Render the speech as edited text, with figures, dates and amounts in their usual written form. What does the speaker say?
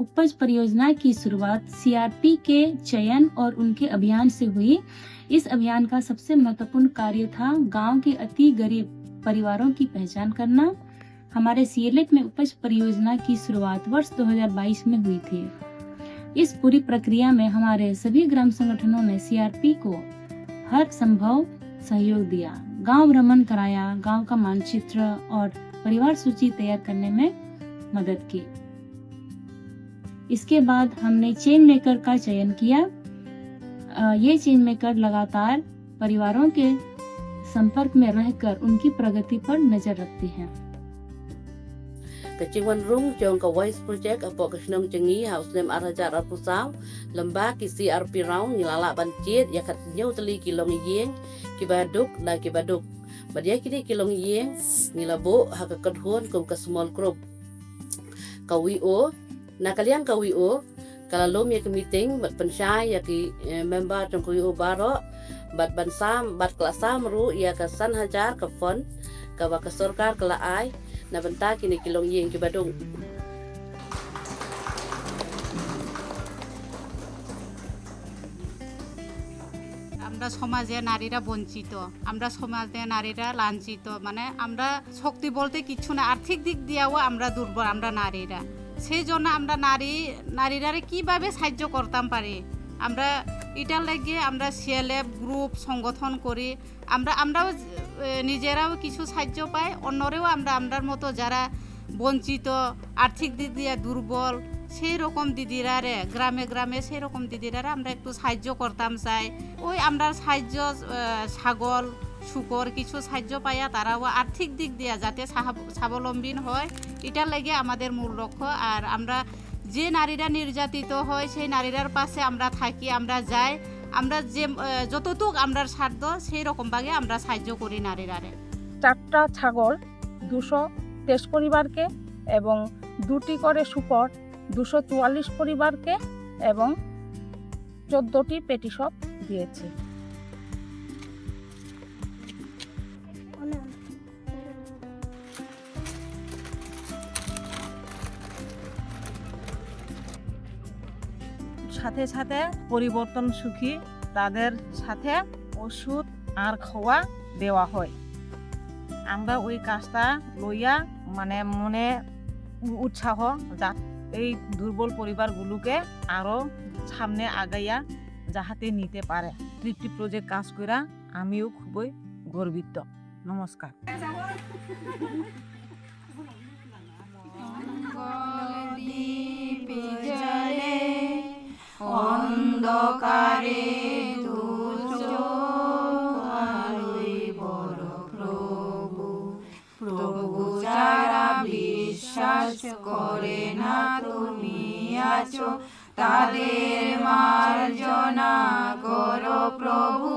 उपज परियोजना की शुरुआत सीआरपी के चयन और उनके अभियान से हुई। इस अभियान का सबसे महत्वपूर्ण कार्य था गांव के अति गरीब परिवारों की पहचान करना। हमारे सीएलएफ में उपज परियोजना की शुरुआत वर्ष 2022 में हुई थी। इस पूरी प्रक्रिया में हमारे सभी ग्राम संगठनों ने सीआरपी को हर संभव सहयोग दिया, गांव भ्रमण कराया, गांव का मानचित्र और परिवार सूची तैयार करने में मदद की। इसके बाद हमने चेन मेकर का चयन किया। ये चेन मेकर लगातार परिवारों के संपर्क में रहकर उनकी प्रगति पर नजर रखती हैं। Keciwan rung jong ka Wise Project apo ka senong cengi haus nem araja rapusau lembah ki CRP raung ngilala bancit ya kat nyau teli kilong yeng kibaduk na kibaduk badia kini kilong yeng ngilabo ha ka kadhon kum ka small group ka WO na kalian ka WO kalalom ya ke meeting bat pensai ya ki member trong WO baro bat bansam bat kelasam ru ya ka san hajar ka fon ka wa ka sorkar kala ai na banta kini kilong yeng ki badung আমরা সমাজে নারীরা বঞ্চিত, আমরা সমাজে নারীরা লাঞ্ছিত, মানে আমরা শক্তি বলতে কিছু না, আর্থিক দিক দিয়েও আমরা দুর্বল, আমরা নারীরা। সেই জন্য আমরা নারীরা কিভাবে সাহায্য করতাম পারি, আমরা এটার লাগিয়ে আমরা সিএলএফ গ্রুপ সংগঠন করি। আমরাও নিজেরাও কিছু সাহায্য পাই, অন্যরেও আমরার মতো যারা বঞ্চিত, আর্থিক দিক দিয়ে দুর্বল, সেই রকম দিদিরারে গ্রামে গ্রামে সেই রকম দিদিরারে আমরা একটু সাহায্য করতাম চাই। ওই আমরা সাহায্য ছাগল শুকর কিছু সাহায্য পাইয়া তারাও আর্থিক দিক দিয়ে যাতে স্বাবলম্বী হয়, এটার লাগে আমাদের মূল লক্ষ্য। আর আমরা যে নারীরা নির্যাতিত হয় সেই নারীরার পাশে আমরা থাকি, আমরা যাই, আমরা যে যতটুক আমরা সাধ্য সেই রকমভাবে আমরা সাহায্য করি নারীরারে। 4টা ছাগল 223 পরিবারকে এবং 2টি করে শুকর 244 পরিবারকে এবং 14টি পেটিশপ দিয়েছি। সাথে সাথে পরিবর্তন সুখী তাদের সাথে ওষুধ আর খাওয়া দেওয়া হয়। আমরা ওই কাজটা লইয়া মানে মনে উৎসাহ যা এই দুর্বল পরিবারগুলোকে আরো সামনে আগাইয়া যাহাতে নিতে পারে। তৃপ্তি প্রজেক্ট কাজ করা আমিও খুবই গর্বিত। নমস্কার। অন্ধকারে প্রভু যারা বিশ্বাস করে না তুমি আছো, তাদের মার্জনা করো প্রভু।